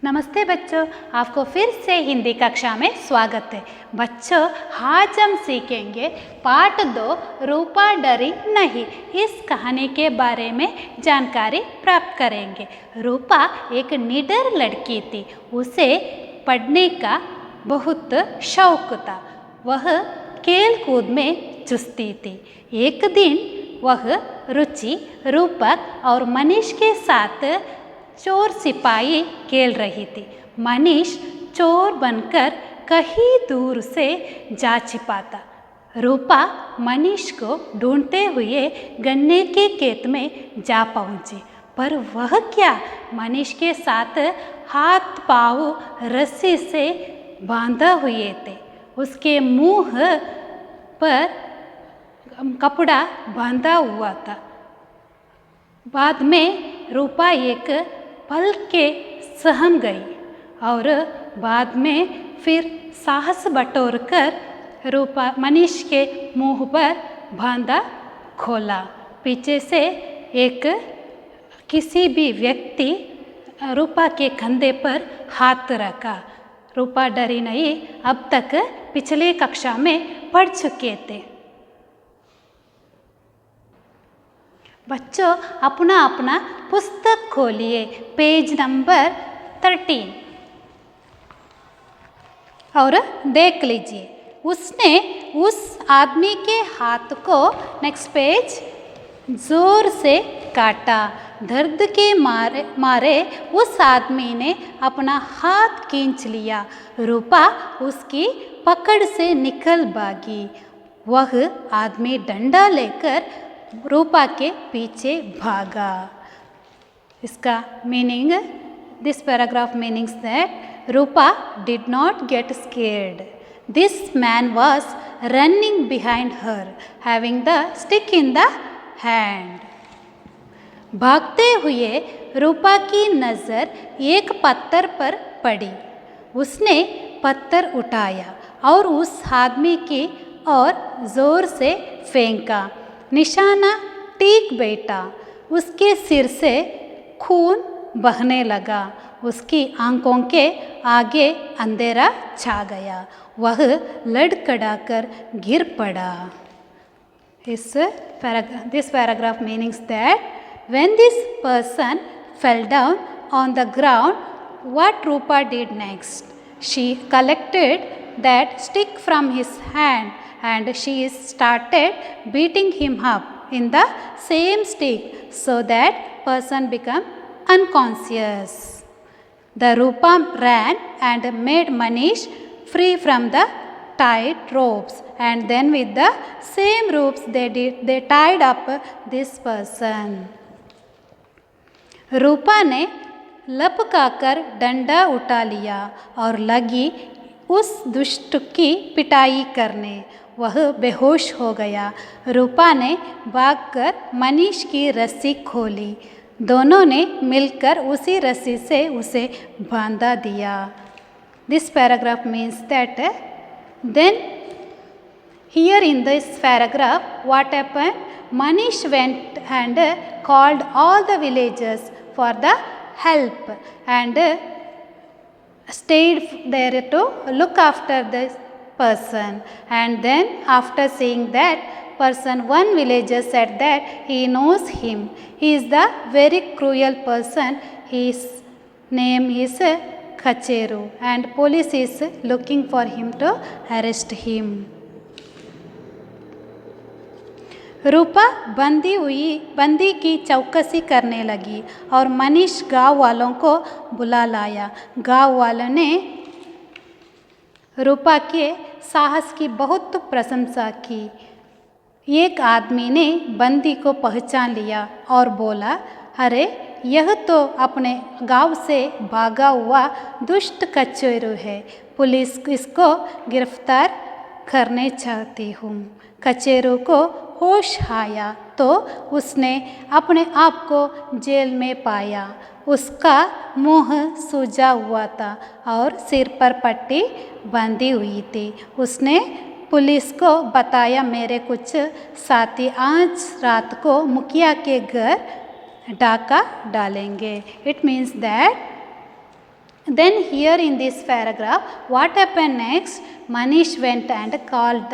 नमस्ते बच्चों, आपको फिर से हिंदी कक्षा में स्वागत है। बच्चों, आज हम सीखेंगे पाठ 2 रूपा डरी नहीं। इस कहानी के बारे में जानकारी प्राप्त करेंगे। रूपा एक निडर लड़की थी। उसे पढ़ने का बहुत शौक था। वह खेल कूद में चुस्ती थी। एक दिन वह रुचि, रूपक और मनीष के साथ चोर सिपाही खेल रही थी। मनीष चोर बनकर कहीं दूर से जा छिपा था। रूपा मनीष को ढूंढते हुए गन्ने के खेत में जा पहुंची, पर वह क्या मनीष के साथ हाथ पांव रस्सी से बांधा हुए थे। उसके मुंह पर कपड़ा बांधा हुआ था। बाद में रूपा एक पल के सहम गई और बाद में फिर साहस बटोर कर रूपा मनीष के मुंह पर बांधा खोला। पीछे से एक किसी भी व्यक्ति रूपा के कंधे पर हाथ रखा। रूपा डरी नहीं, अब तक पिछले कक्षा में पढ़ चुके थे। बच्चों, अपना अपना पुस्तक खोलिए, पेज नंबर 13 और देख लीजिए। उसने उस आदमी के हाथ को, नेक्स्ट पेज, जोर से काटा। दर्द के मारे उस आदमी ने अपना हाथ खींच लिया। रूपा उसकी पकड़ से निकल भागी। वह आदमी डंडा लेकर रूपा के पीछे भागा। इसका meaning, this paragraph meanings that Rupa did not get scared. This man was running behind her, having the stick in the hand. भागते हुए रूपा की नज़र एक पत्थर पर पड़ी। उसने पत्थर उठाया और उस आदमी की ओर जोर से फेंका। निशाना ठीक बैठा। उसके सिर से खून बहने लगा। उसकी आंखों के आगे अंधेरा छा गया। वह लड़खड़ाकर गिर पड़ा। This paragraph means that when this person fell down on the ground, what Rupa did next? She collected that stick from his hand and she started beating him up in the same stick so that person became unconscious. The Rupa ran and made Manish free from the tied ropes, and then with the same ropes they tied up this person. रूपा ने लपकाकर डंडा उठा लिया और लगी उस दुष्ट की पिटाई करने। वह बेहोश हो गया। रूपा ने भागकर मनीष की रस्सी खोली। दोनों ने मिलकर उसी रस्सी से उसे बांधा दिया। This paragraph means that then here in this paragraph what happened? Manish went and called all the villagers for the help and stayed there to look after this person. And then after seeing that person, one villager said that he knows him. He is the very cruel person. His name is Kacheru and police is looking for him to arrest him. रूपा बंदी की चौकसी करने लगी और मनीष गांव वालों को बुला लाया। गांव वालों ने रूपा के साहस की बहुत प्रशंसा की। एक आदमी ने बंदी को पहचान लिया और बोला, अरे यह तो अपने गांव से भागा हुआ दुष्ट कचेरू है। पुलिस इसको गिरफ्तार करने चाहती हूँ। कचेरू को होश आया तो उसने अपने आप को जेल में पाया। उसका मुंह सूजा हुआ था और सिर पर पट्टी बांधी हुई थी। उसने पुलिस को बताया, मेरे कुछ साथी आज रात को मुखिया के घर डाका डालेंगे. It means that Then here in this paragraph, what happened next? Manish went and called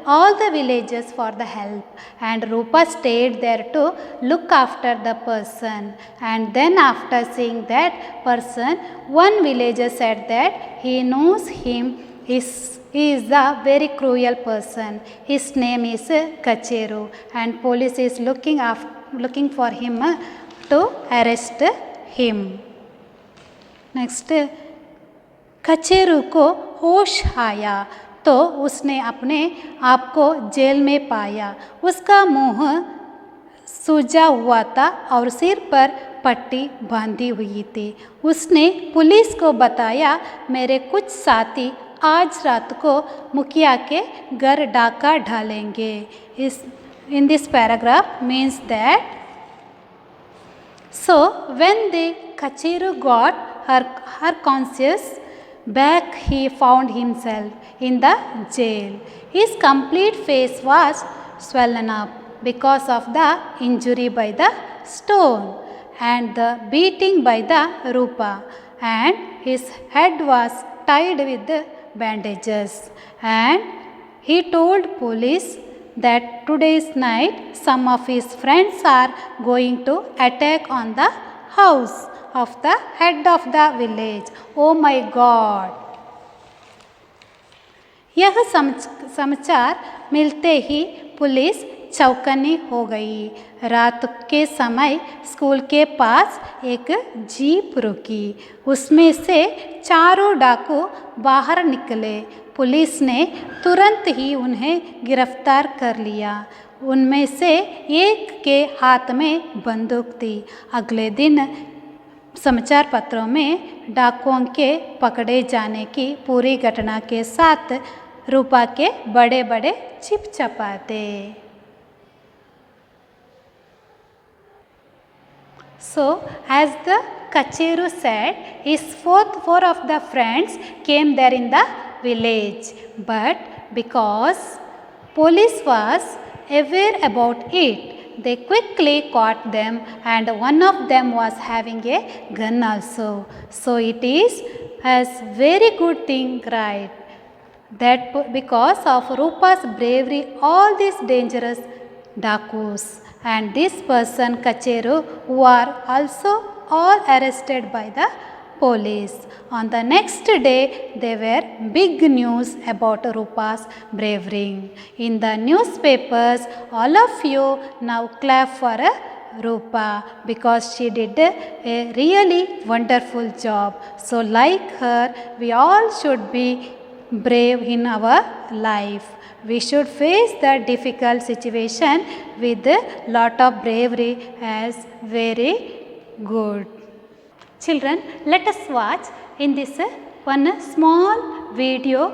all the villagers for the help, and Rupa stayed there to look after the person. And then after seeing that person, one villager said that he knows him. He is a very cruel person. His name is Kacheru, and police is looking for him to arrest him. Next, Kacheru को होश आया तो उसने अपने आप को jail में पाया। उसका मुंह सूजा हुआ था और सिर पर पट्टी बांधी हुई थी। उसने पुलिस को बताया, मेरे कुछ साथी आज रात को मुखिया के घर डाका डालेंगे। In this paragraph means that so when the Kacheru got her conscience back, he found himself in the jail. His complete face was swollen up because of the injury by the stone and the beating by the Rupa, and his head was tied with the bandages. And he told police that today's night some of his friends are going to attack on the house of the head of the village. Oh my God! यह समाचार मिलते ही police चौकन्नी हो गई। रात के समय school के पास एक जीप रुकी। उसमें से चारों डाकू बाहर निकले। पुलिस ने तुरंत ही उन्हें गिरफ्तार कर लिया। उनमें से एक के हाथ में बंदूक थी। अगले दिन समाचार पत्रों में डाकुओं के पकड़े जाने की पूरी घटना के साथ रूपा के बड़े बड़े chip चपाते। So as the Kacheru said, his four of the friends came there in the village, but because police was aware about it, they quickly caught them, and one of them was having a gun also. So it is as very good thing, right, that because of Rupa's bravery, all these dangerous dakus and this person Kacheru who are also all arrested by the police. On the next day, there were big news about Rupa's bravery. In the newspapers, all of you now clap for Rupa because she did a really wonderful job. So like her, we all should be brave in our life. We should face the difficult situation with a lot of bravery as very good. Children, let us watch in this one small video.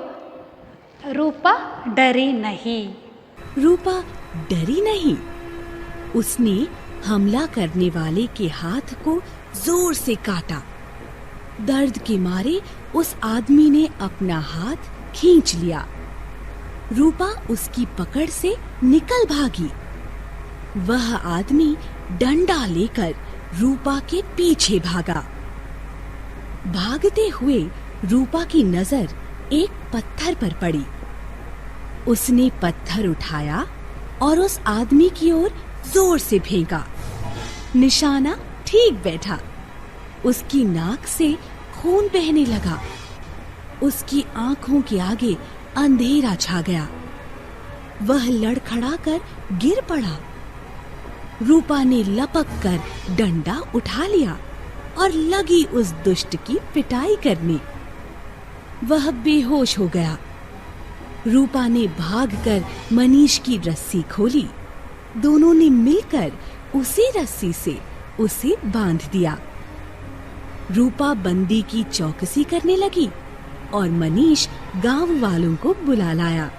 रूपा डरी नहीं। रूपा डरी नहीं। उसने हमला करने वाले के हाथ को जोर से काटा। दर्द के मारे उस आदमी ने अपना हाथ खींच लिया। रूपा उसकी पकड़ से निकल भागी। वह आदमी डंडा लेकर रूपा के पीछे भागा। भागते हुए रूपा की नजर एक पत्थर पर पड़ी। उसने पत्थर उठाया और उस आदमी की ओर जोर से फेंका। निशाना ठीक बैठा। उसकी नाक से खून बहने लगा। उसकी आंखों के आगे अंधेरा छा गया। वह लड़खड़ाकर गिर पड़ा। रूपा ने लपक कर डंडा उठा लिया और लगी उस दुष्ट की पिटाई करने। वह बेहोश हो गया। रूपा ने भागकर मनीष की रस्सी खोली। दोनों ने मिलकर उसी रस्सी से उसे बांध दिया। रूपा बंदी की चौकसी करने लगी और मनीष गांव वालों को बुला लाया।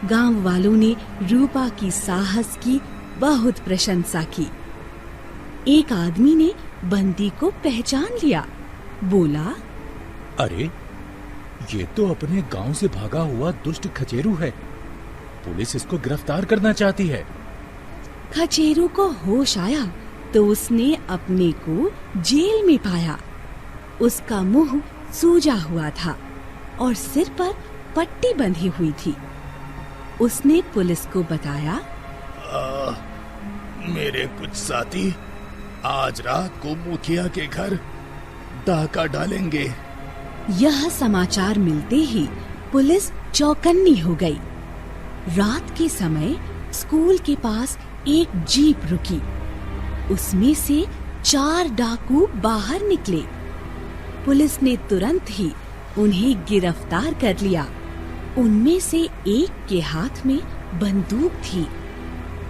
गांव वालों ने रूपा की साहस की बहुत प्रशंसा की। एक आदमी ने बंदी को पहचान लिया। बोला, अरे ये तो अपने गांव से भागा हुआ दुष्ट खचेरू है। पुलिस इसको गिरफ्तार करना चाहती है। खचेरू को होश आया तो उसने अपने को जेल में पाया। उसका मुंह सूजा हुआ था और सिर पर पट्टी बंधी हुई थी। उसने पुलिस को बताया, मेरे कुछ साथी आज रात को मुखिया के घर डाका डालेंगे। यह समाचार मिलते ही पुलिस चौकन्नी हो गई। रात के समय स्कूल के पास एक जीप रुकी। उसमें से 4 डाकू बाहर निकले। पुलिस ने तुरंत ही उन्हें गिरफ्तार कर लिया। उनमें से एक के हाथ में बंदूक थी।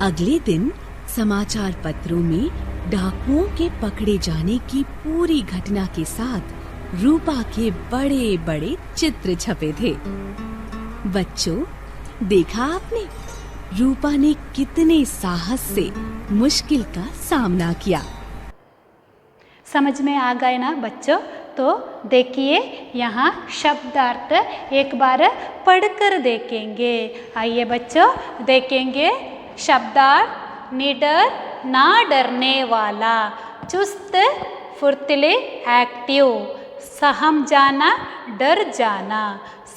अगले दिन समाचार पत्रों में डाकुओं के पकड़े जाने की पूरी घटना के साथ रूपा के बड़े बड़े चित्र छपे थे। बच्चों, देखा आपने, रूपा ने कितने साहस से मुश्किल का सामना किया। समझ में आ गए ना बच्चों? तो देखिए यहाँ शब्दार्थ एक बार पढ़कर देखेंगे। आइए बच्चों देखेंगे। शब्दार्थ: निडर, ना डरने वाला, चुस्त फुर्तीले एक्टिव, सहम जाना, डर जाना,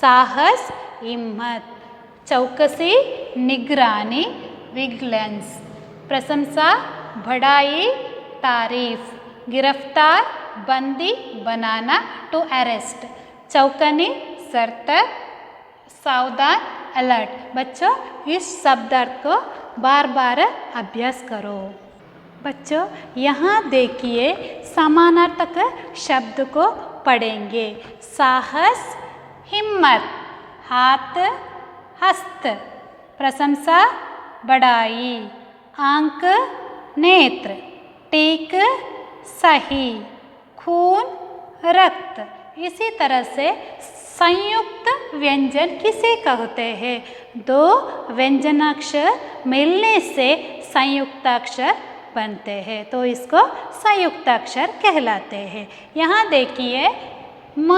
साहस हिम्मत, चौकसी निगरानी विजिलेंस, प्रशंसा बड़ाई तारीफ, गिरफ्तार बंदी बनाना टू अरेस्ट, चौकनी सतर्क सावधान अलर्ट। बच्चों इस शब्दार्थ को बार बार अभ्यास करो। बच्चों यहाँ देखिए समानार्थक शब्द को पढ़ेंगे। साहस हिम्मत, हाथ हस्त, प्रशंसा बड़ाई, आंख नेत्र, टीक सही, खून रक्त। इसी तरह से संयुक्त व्यंजन किसे कहते हैं? 2 व्यंजनाक्षर मिलने से संयुक्ताक्षर बनते हैं, तो इसको संयुक्ताक्षर कहलाते हैं। यहाँ देखिए म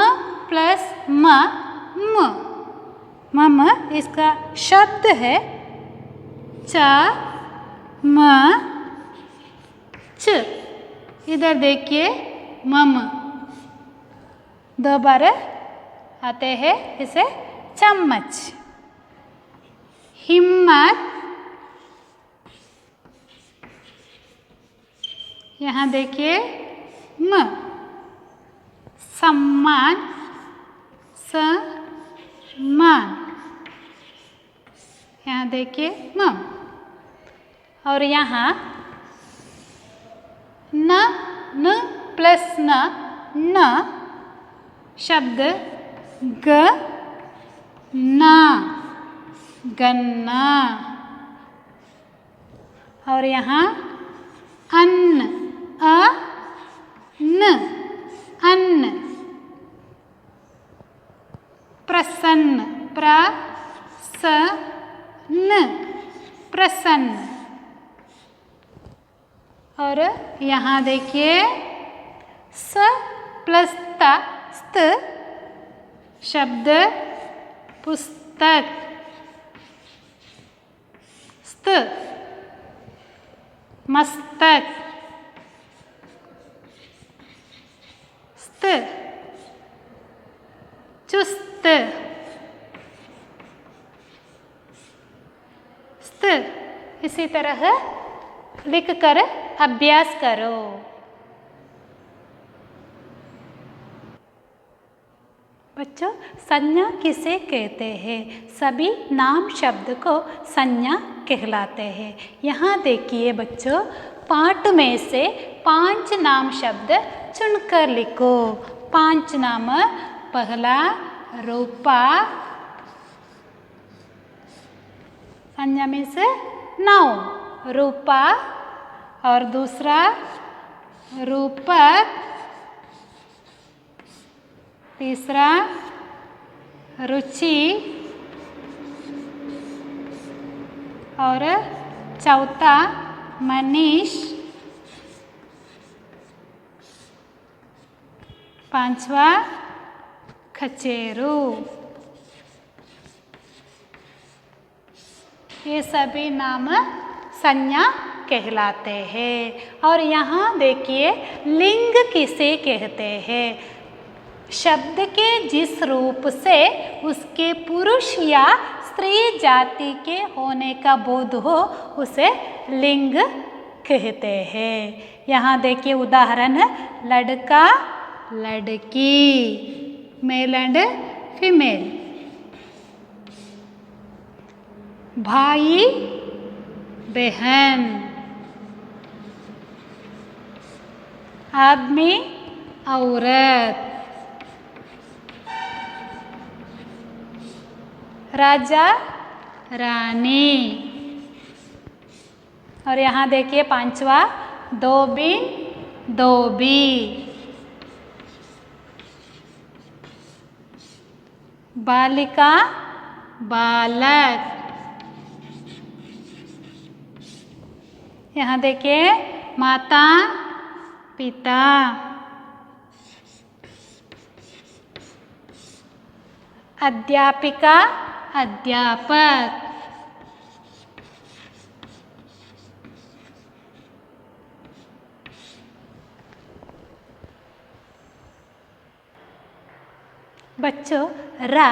प्लस म, मम इसका शब्द है च म च। इधर देखिए मम 2 बार आते हैं, इसे चम्मच। हिम्मत, यहाँ देखिए म। सम्मान, सम्मान, यहाँ देखिए म। और यहाँ न प्लस न शब्द गन्ना, गन्ना। और यहाँ अन्न, अन्न, प्रसन्न, प्रसन्न। और यहाँ देखिए स प्लस ता स्त शब्द पुस्तक, स्त मस्तक, स्त चुस्त, स्त। इसी तरह लिख कर अभ्यास करो। बच्चों संज्ञा किसे कहते हैं? सभी नाम शब्द को संज्ञा कहलाते हैं। यहाँ देखिए बच्चों, पाठ में से 5 नाम शब्द चुनकर लिखो। 5 नाम। पहला रूपा, संज्ञा में से 9 रूपा। और दूसरा रूपक, तीसरा रुचि और चौथा मनीष, 5वां खचेरू। ये सभी नाम संज्ञा कहलाते हैं। और यहाँ देखिए लिंग किसे कहते हैं? शब्द के जिस रूप से उसके पुरुष या स्त्री जाति के होने का बोध हो उसे लिंग कहते हैं। यहाँ देखिए उदाहरण है लड़का लड़की, मेल एंड फीमेल, भाई बहन, आदमी औरत, राजा रानी। और यहाँ देखिए पांचवा धोबी धोबी, बालिका बालक। यहाँ देखिए माता पिता, अध्यापिका अध्यापक, बच्चों रा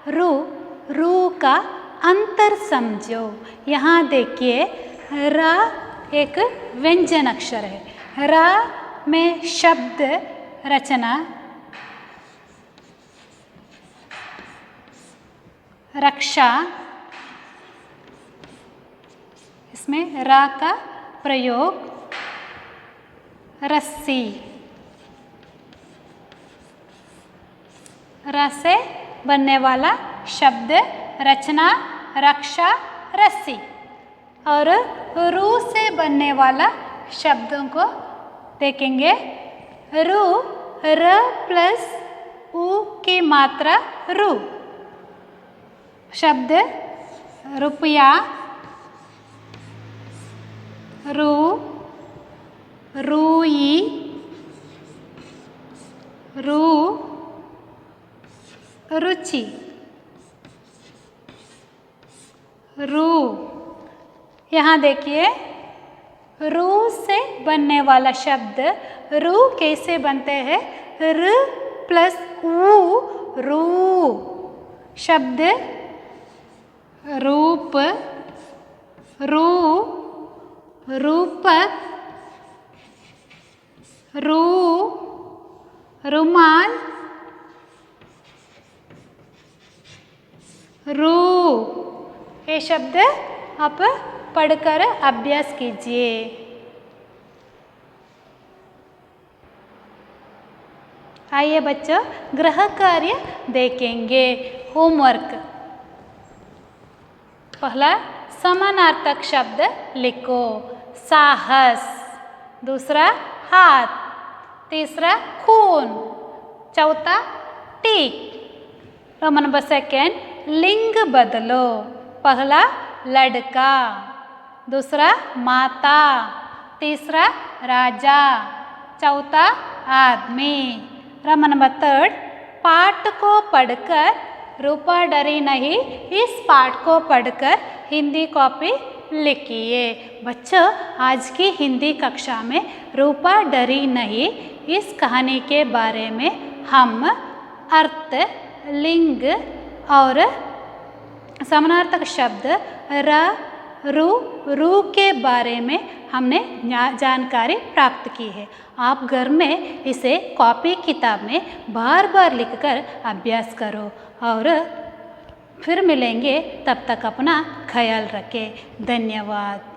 रू रू का अंतर समझो। यहाँ देखिए रा एक व्यंजन अक्षर है। रा में शब्द रचना रक्षा, इसमें रा का प्रयोग रस्सी, रा से बनने वाला शब्द रचना रक्षा रस्सी, और रू से बनने वाला शब्दों को देखेंगे। रू र प्लस उ की मात्रा रू, शब्द रुपया, रू, रूई, रू, रुचि, रू। यहाँ देखिए रू से बनने वाला शब्द रू कैसे बनते हैं? र प्लस ऊ, रू। शब्द रूप, रू, रूपक, रू, रुमाल, रू। ये शब्द आप पढ़कर अभ्यास कीजिए। आइए बच्चों गृह कार्य देखेंगे। होमवर्क। पहला समानार्थक शब्द लिखो। साहस, दूसरा हाथ, तीसरा खून, चौथा टीक। रोमन नंबर सेकेंड लिंग बदलो। पहला लड़का, दूसरा माता, तीसरा राजा, चौथा आदमी। रोमन नंबर थर्ड पाठ को पढ़कर रूपा डरी नहीं, इस पाठ को पढ़कर हिंदी कॉपी लिखिए। बच्चों आज की हिंदी कक्षा में रूपा डरी नहीं इस कहानी के बारे में हम अर्थ, लिंग और समानार्थक शब्द र, रू, रू के बारे में हमने जानकारी प्राप्त की है। आप घर में इसे कॉपी किताब में बार बार लिखकर अभ्यास करो और फिर मिलेंगे। तब तक अपना ख्याल रखें। धन्यवाद।